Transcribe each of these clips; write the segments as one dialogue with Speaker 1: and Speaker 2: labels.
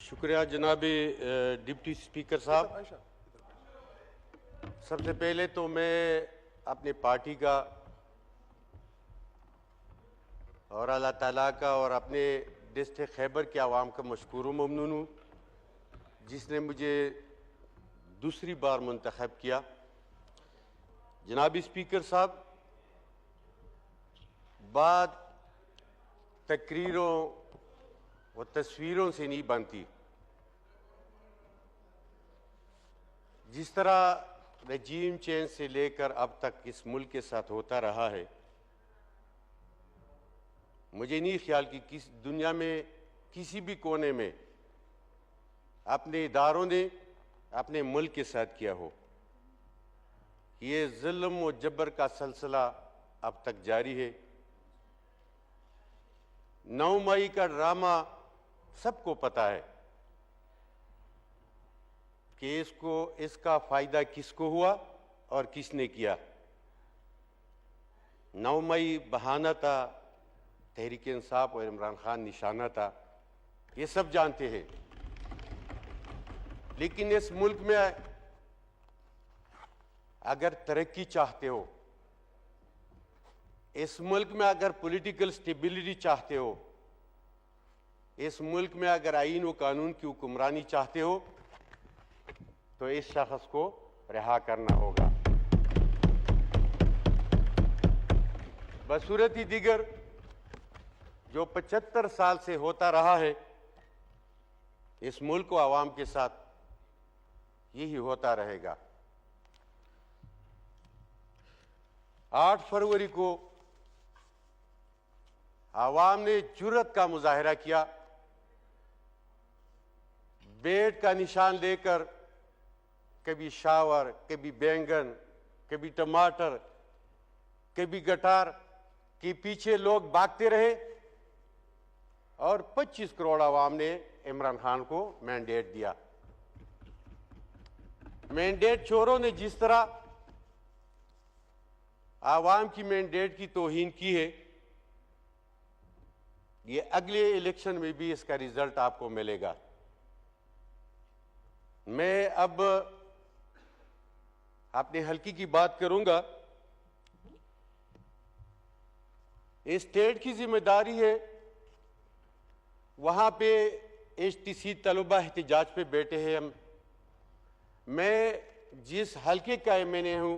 Speaker 1: शुक्रिया जनाब deputy speaker साहब। सबसे पहले तो मैं अपनी पार्टी का और अल्लाह ताला का और अपने डिस्ट्रिक्ट खैबर के आवाम का मशकूर व ममनून हूँ जिसने मुझे दूसरी बार मुंतखब किया। जनाब स्पीकर साहब, बात तकरीरों व तस्वीरों से नहीं बनती। जिस तरह रजीम चेंज से लेकर अब तक इस मुल्क के साथ होता रहा है, मुझे नहीं ख्याल कि किस दुनिया में किसी भी कोने में अपने इदारों ने अपने मुल्क के साथ किया हो। ये जुल्म व जबर का सिलसिला अब तक जारी है। 9 मई का ड्रामा सबको पता है कि इसका फायदा किसको हुआ और किसने किया। 9 मई बहाना था, तहरीक इंसाफ और इमरान खान निशाना था, ये सब जानते हैं। लेकिन इस मुल्क में अगर तरक्की चाहते हो, इस मुल्क में अगर पॉलिटिकल स्टेबिलिटी चाहते हो, इस मुल्क में अगर आईन व कानून की हुक्मरानी चाहते हो, तो इस शख्स को रिहा करना होगा। बसूरत ही दिगर जो 75 साल से होता रहा है, इस मुल्क व आवाम के साथ यही होता रहेगा। 8 फरवरी को आवाम ने जुर्रत का मुजाहिरा किया। बेट का निशान लेकर कभी शावर, कभी बैंगन, कभी टमाटर, कभी गटार के पीछे लोग भागते रहे और 25 करोड़ आवाम ने इमरान खान को मैंडेट दिया। मैंडेट चोरों ने जिस तरह आवाम की मैंडेट की तौहीन की है, ये अगले इलेक्शन में भी इसका रिजल्ट आपको मिलेगा। मैं अब अपने हल्के की बात करूंगा। इस स्टेट की जिम्मेदारी है, वहां पे HTC तलबा एहतजाज पे बैठे हैं। हम मैं जिस हल्के का MNA हूं,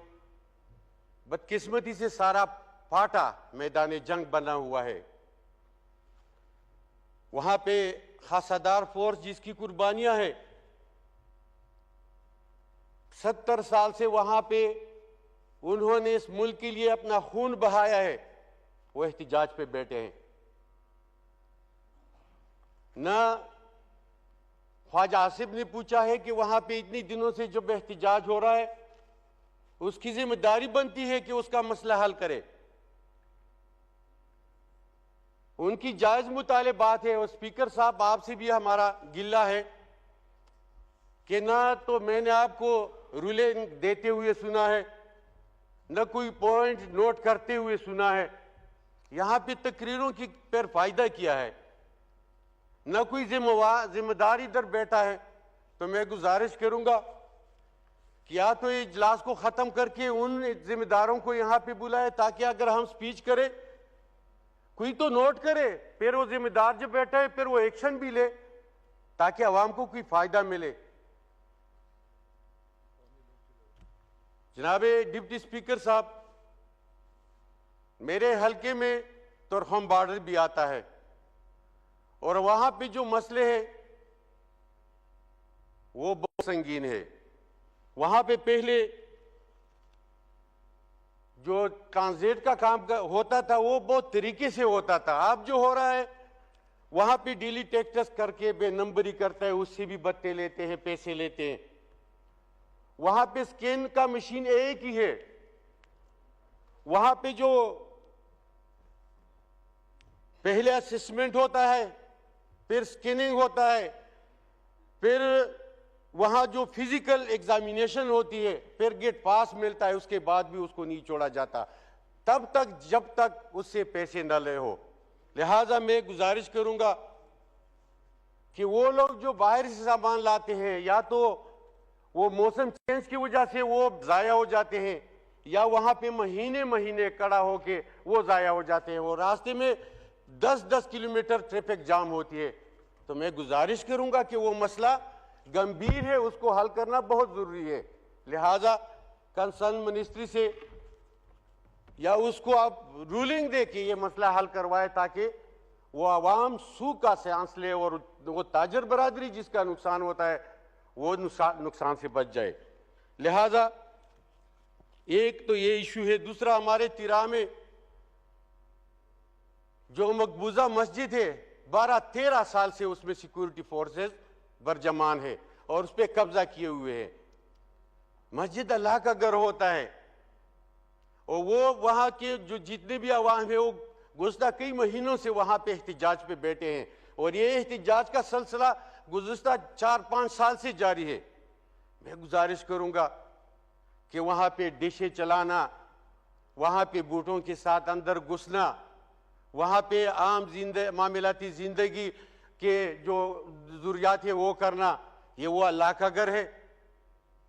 Speaker 1: बदकिस्मती से सारा फाटा मैदान जंग बना हुआ है। वहां पे खासादार फोर्स जिसकी कुर्बानियां हैं, 70 साल से वहां पे उन्होंने इस मुल्क के लिए अपना खून बहाया है, वो एहतजाज पे बैठे हैं। ना ख्वाजा आसिफ ने पूछा है कि वहां पे इतने दिनों से जब एहतजाज हो रहा है, उसकी जिम्मेदारी बनती है कि उसका मसला हल करे। उनकी जायज मुतालिबात है। और स्पीकर साहब, आपसे भी हमारा गिल्ला है कि ना तो मैंने आपको रूलिंग देते हुए सुना है, न कोई पॉइंट नोट करते हुए सुना है। यहां पे तकरीरों की पर फायदा किया है, न कोई जिम्मेदार इधर बैठा है। तो मैं गुजारिश करूंगा कि या तो ये इजलास को खत्म करके उन जिम्मेदारों को यहां पे बुलाए, ताकि अगर हम स्पीच करें कोई तो नोट करे, फिर वो जिम्मेदार जो बैठा है फिर वो एक्शन भी ले, ताकि आवाम को कोई फायदा मिले। जनाब डिप्टी स्पीकर साहब, मेरे हल्के में तुरखम बॉर्डर भी आता है और वहां पे जो मसले हैं वो बहुत संगीन है। वहां पे पहले जो ट्रांजिट का काम होता था वो बहुत तरीके से होता था। अब जो हो रहा है वहां पे डेली टैक्स करके बेनंबरी करता है, उससे भी बत्ते लेते हैं, पैसे लेते हैं। वहां पे स्कैन का मशीन एक ही है। वहां पे जो पहले असेसमेंट होता है, फिर स्कैनिंग होता है, फिर वहां जो फिजिकल एग्जामिनेशन होती है, फिर गेट पास मिलता है, उसके बाद भी उसको नहीं छोड़ा जाता तब तक जब तक उससे पैसे न ले हो। लिहाजा मैं गुजारिश करूंगा कि वो लोग जो बाहर से सामान लाते हैं या तो वो मौसम चेंज की वजह से वो जाया हो जाते हैं या वहां पे महीने महीने खड़ा होके वो जाया हो जाते हैं, वो रास्ते में 10-10 किलोमीटर ट्रैफिक जाम होती है। तो मैं गुजारिश करूंगा कि वो मसला गंभीर है, उसको हल करना बहुत जरूरी है। लिहाजा कंसर्न मिनिस्ट्री से या उसको आप रूलिंग दे के ये मसला हल करवाए ताकि वो आवाम सूखा सांस ले और वो ताजर बरादरी जिसका नुकसान होता है वो नुकसान से बच जाए। लिहाजा एक तो ये इशू है। दूसरा, हमारे तिरा में जो मकबूजा मस्जिद है 12-13 साल से उसमें सिक्योरिटी फोर्सेस बरजमान है और उस पर कब्जा किए हुए हैं। मस्जिद अल्लाह का घर होता है और वो वहां के जो जितने भी अवाम है वो गुज़श्ता कई महीनों से वहां पे एहतिजाज पे बैठे हैं और ये एहतिजाज का सिलसिला गुज़श्ता 4-5 साल से जारी है। मैं गुजारिश करूंगा कि वहां पे डिशे चलाना, वहां पे बूटों के साथ अंदर घुसना, वहां पे आम मामलाती जिंदगी के जो जरूरियात है वो करना, ये वो अल्लाह का घर है,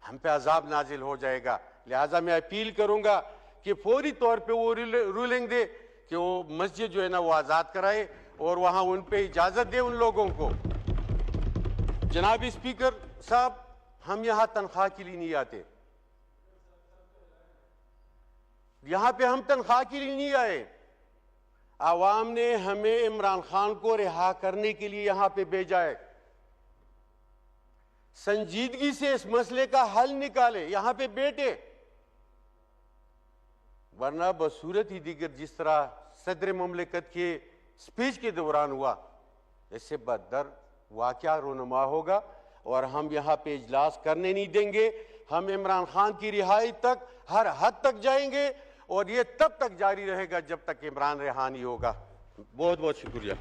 Speaker 1: हम पे अजाब नाजिल हो जाएगा। लिहाजा मैं अपील करूंगा कि फौरी तौर पे वो रूलिंग दे कि वो मस्जिद जो है ना वो आज़ाद कराए और वहां उन पे इजाज़त दे उन लोगों को। जनाब स्पीकर साहब, हम यहाँ तनख्वाह के लिए नहीं आते, यहाँ पे हम तनख्वाह के लिए नहीं आए। आवाम ने हमें इमरान खान को रिहा करने के लिए यहाँ पे भेजा है। संजीदगी से इस मसले का हल निकाले, यहाँ पे बैठे, वरना बसूरत ही दीगर जिस तरह सदर मुमलिकत के स्पीच के दौरान हुआ, इससे बदतर वाकया रोनुमा होगा और हम यहाँ पे इजलास करने नहीं देंगे। हम इमरान खान की रिहाई तक हर हद तक जाएंगे और ये तब तक जारी रहेगा जब तक इमरान रिहा नहीं होगा। बहुत बहुत शुक्रिया।